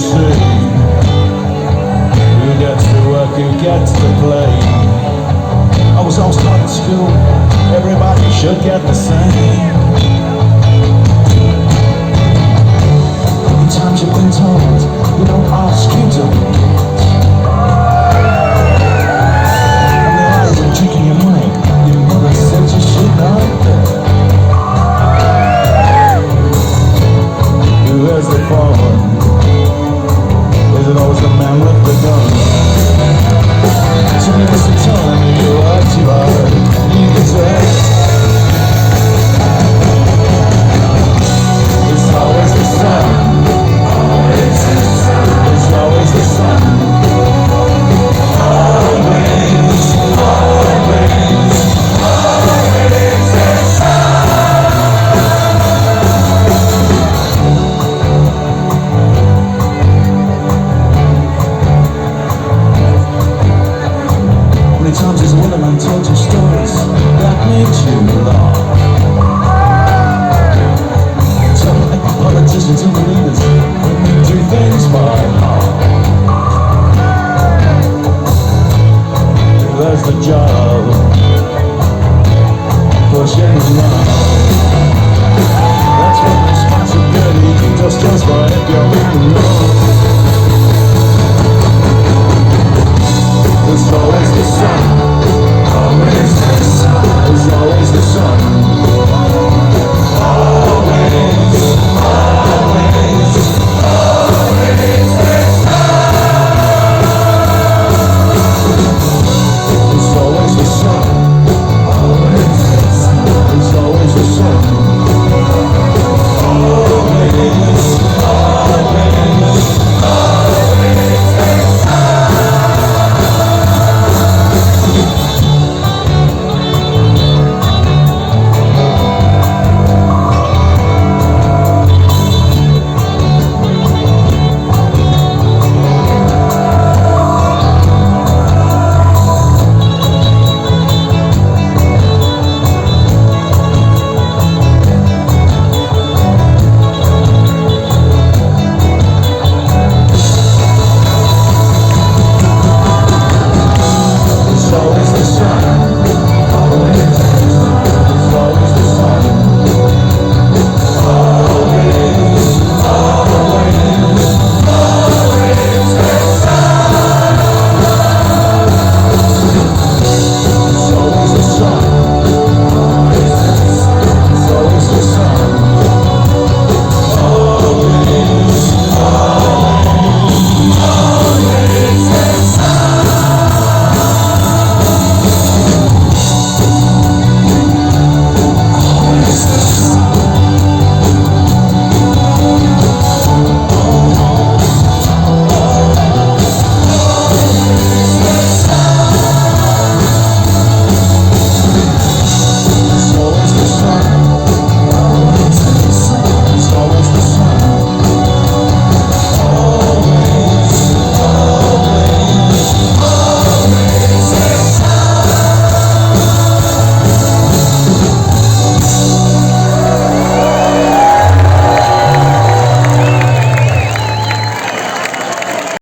see who gets to work, who gets to play. I was always taught at school, everybody should get the same. How many times you've been told, you don't ask, you don't get. And the lies are tricking your mind, your mother said you should not get. Who has the fallen? Is it always the man with the gun? Somebody must have told me you are too hard, you deserve. It's always the sun. Always the sun. It's always the sun. Always, always, always the sun. How many times has a woman told you stories that made you laugh? Tell me, politicians and leaders, when we do things by half. There's the job.